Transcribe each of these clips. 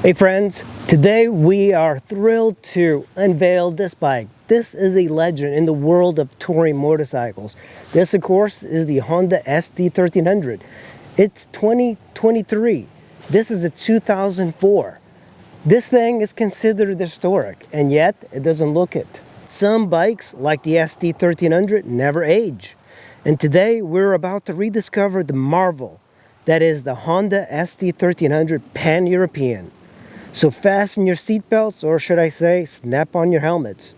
Hey friends, today we are thrilled to unveil this bike. This is a legend in the world of touring motorcycles. This of course is the Honda ST1300. It's 2023. This is a 2004. This thing is considered historic, and yet it doesn't look it. Some bikes, like the ST1300, never age. And today we're about to rediscover the marvel that is the Honda ST1300 Pan European. So fasten your seatbelts, or should I say, snap on your helmets,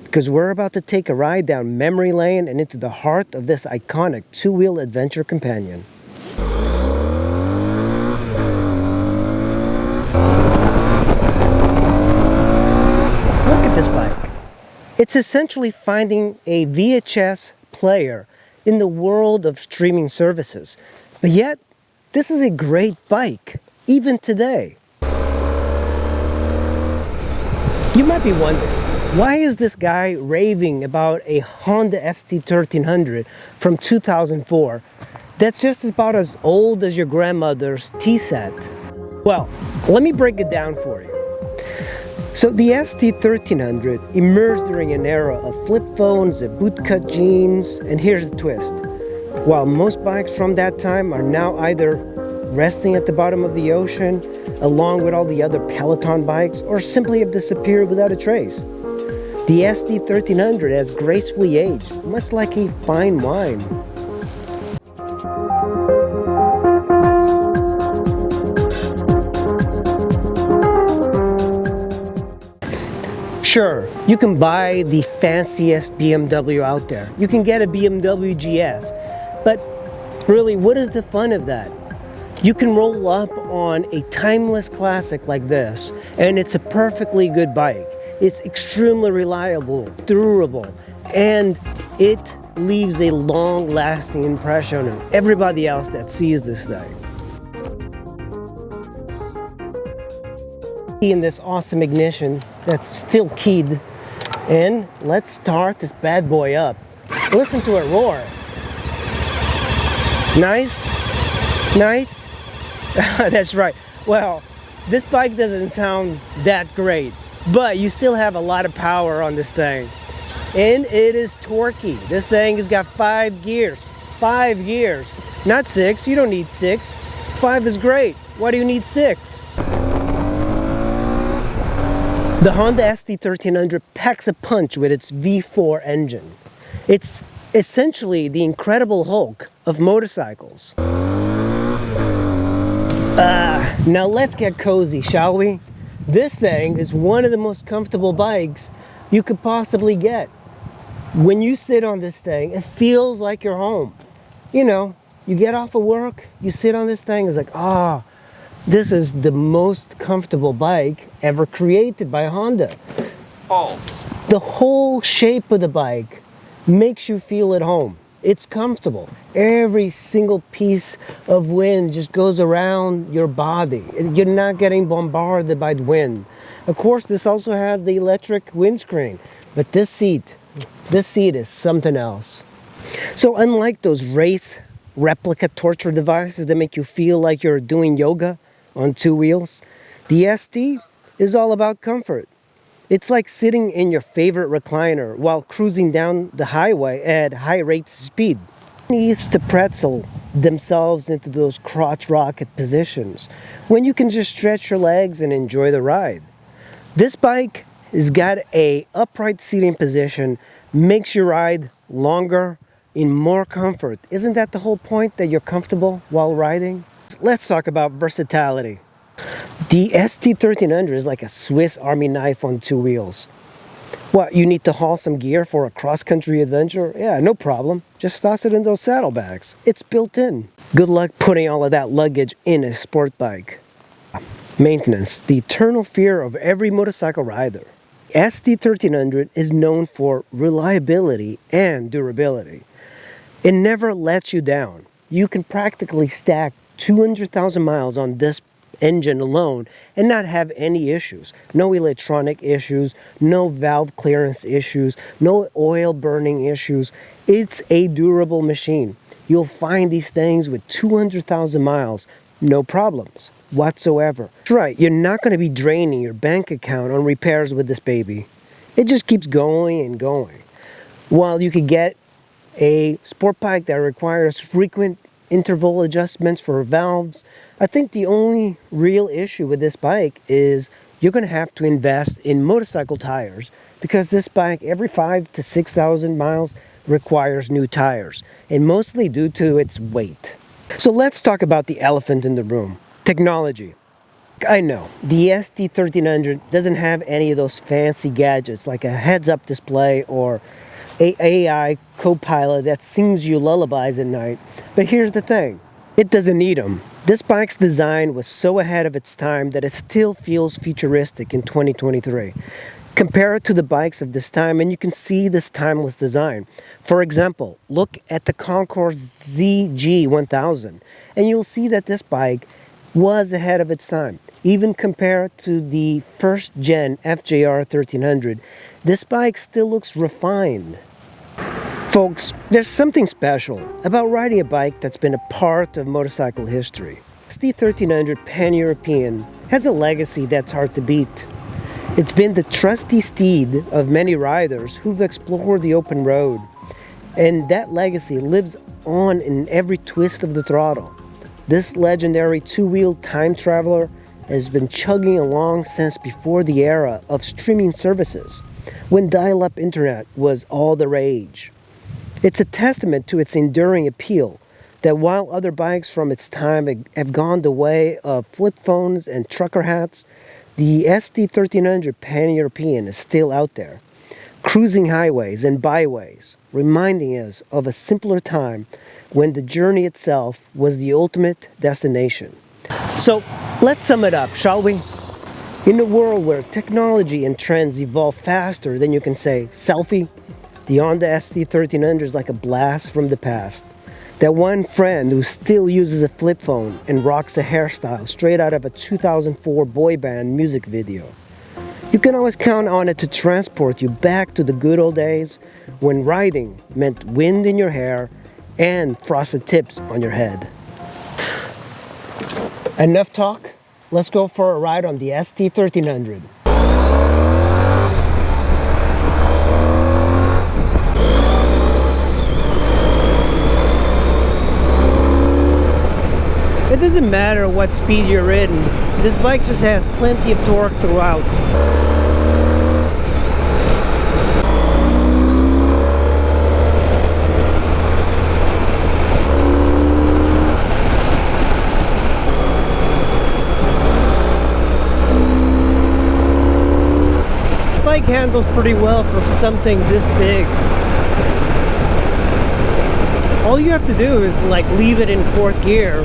because we're about to take a ride down memory lane and into the heart of this iconic two-wheel adventure companion. Look at this bike. It's essentially finding a VHS player in the world of streaming services. But yet, this is a great bike, even today. You might be wondering, why is this guy raving about a Honda ST1300 from 2004 that's just about as old as your grandmother's tea set? Well, let me break it down for you. So the ST1300 emerged during an era of flip phones and bootcut jeans, and here's the twist. While most bikes from that time are now either resting at the bottom of the ocean, along with all the other Peloton bikes, or simply have disappeared without a trace, the ST1300 has gracefully aged, much like a fine wine. Sure, you can buy the fanciest BMW out there. You can get a BMW GS, but really, what is the fun of that? You can roll up on a timeless classic like this, and it's a perfectly good bike. It's extremely reliable, durable, and it leaves a long-lasting impression on everybody else that sees this thing. In this awesome ignition that's still keyed, and let's start this bad boy up. Listen to it roar. Nice, nice. That's right. Well, this bike doesn't sound that great, but you still have a lot of power on this thing. And it is torquey. This thing has got 5 gears. 5 gears. Not 6. You don't need 6. 5 is great. Why do you need 6? The Honda ST1300 packs a punch with its V4 engine. It's essentially the Incredible Hulk of motorcycles. Now let's get cozy, shall we? This thing is one of the most comfortable bikes you could possibly get. When you sit on this thing, it feels like you're home. You know, you get off of work, you sit on this thing, it's like, this is the most comfortable bike ever created by Honda. False. The whole shape of the bike makes you feel at home. It's comfortable. Every single piece of wind just goes around your body. You're not getting bombarded by the wind. Of course, this also has the electric windscreen, but this seat is something else. So unlike those race replica torture devices that make you feel like you're doing yoga on 2 wheels, the ST is all about comfort. It's like sitting in your favorite recliner while cruising down the highway at high rates of speed. Needs to pretzel themselves into those crotch rocket positions when you can just stretch your legs and enjoy the ride. This bike has got a upright seating position, makes your ride longer in more comfort. Isn't that the whole point, that you're comfortable while riding? Let's talk about versatility. The ST1300 is like a Swiss Army knife on 2 wheels. What, you need to haul some gear for a cross-country adventure? Yeah, no problem. Just toss it in those saddlebags. It's built in. Good luck putting all of that luggage in a sport bike. Maintenance, the eternal fear of every motorcycle rider. ST1300 is known for reliability and durability. It never lets you down. You can practically stack 200,000 miles on this engine alone and not have any issues. No electronic issues, no valve clearance issues, no oil burning issues. It's a durable machine. You'll find these things with 200,000 miles, no problems. whatsoever. That's right, you're not going to be draining your bank account on repairs with this baby. It just keeps going and going. While you could get a sport bike that requires frequent interval adjustments for valves, I think the only real issue with this bike is you're going to have to invest in motorcycle tires, because this bike every 5,000 to 6,000 miles requires new tires, and mostly due to its weight. So let's talk about the elephant in the room: technology. I know the ST1300 doesn't have any of those fancy gadgets like a heads-up display or a AI co-pilot that sings you lullabies at night, but here's the thing: it doesn't need them. This bike's design was so ahead of its time that it still feels futuristic in 2023. Compare it to the bikes of this time and you can see this timeless design. For example, look at the Concours ZG1000 and you'll see that this bike was ahead of its time. Even compared to the first gen FJR 1300, this bike still looks refined. Folks, there's something special about riding a bike that's been a part of motorcycle history. ST1300 Pan European has a legacy that's hard to beat. It's been the trusty steed of many riders who've explored the open road, and that legacy lives on in every twist of the throttle. This legendary two-wheeled time traveler has been chugging along since before the era of streaming services, when dial-up internet was all the rage. It's a testament to its enduring appeal that while other bikes from its time have gone the way of flip phones and trucker hats, the ST1300 Pan European is still out there, cruising highways and byways, reminding us of a simpler time when the journey itself was the ultimate destination. So let's sum it up, shall we? In a world where technology and trends evolve faster than you can say selfie, the Honda ST1300 is like a blast from the past. That one friend who still uses a flip phone and rocks a hairstyle straight out of a 2004 boy band music video. You can always count on it to transport you back to the good old days when riding meant wind in your hair and frosted tips on your head. Enough talk, let's go for a ride on the ST1300. It doesn't matter what speed you're in, this bike just has plenty of torque throughout. The bike handles pretty well for something this big. All you have to do is like leave it in fourth gear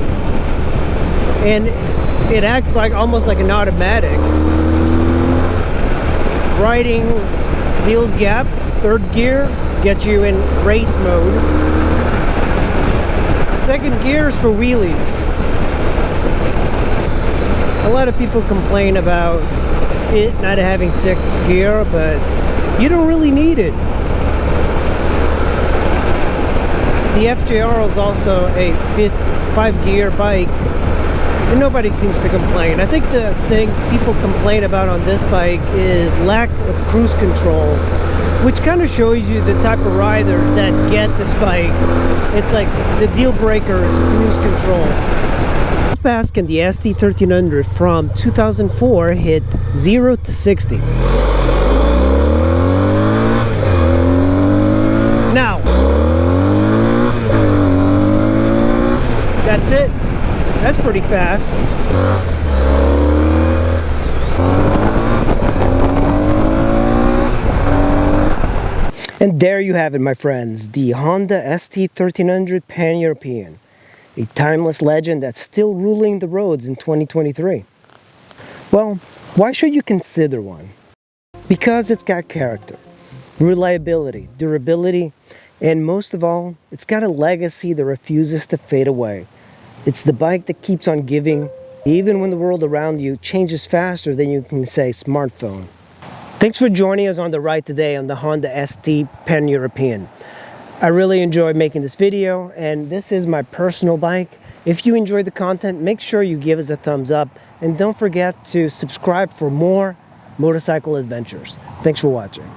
and it acts like almost like an automatic. Riding wheels gap, third gear, gets you in race mode. Second gear is for wheelies. A lot of people complain about it not having sixth gear, but you don't really need it. The FJR is also a 5-gear bike, and nobody seems to complain. I think the thing people complain about on this bike is lack of cruise control, which kind of shows you the type of riders that get this bike. It's like the deal breaker is cruise control. How fast can the ST1300 from 2004 hit 0 to 60? Now, that's it. That's pretty fast. And there you have it, my friends, the Honda ST1300 Pan European, a timeless legend that's still ruling the roads in 2023. Well, why should you consider one? Because it's got character, reliability, durability, and most of all, it's got a legacy that refuses to fade away. It's the bike that keeps on giving, even when the world around you changes faster than you can say smartphone. Thanks for joining us on the ride today on the Honda ST Pan European. I really enjoyed making this video, and this is my personal bike. If you enjoyed the content, make sure you give us a thumbs up and don't forget to subscribe for more motorcycle adventures. Thanks for watching.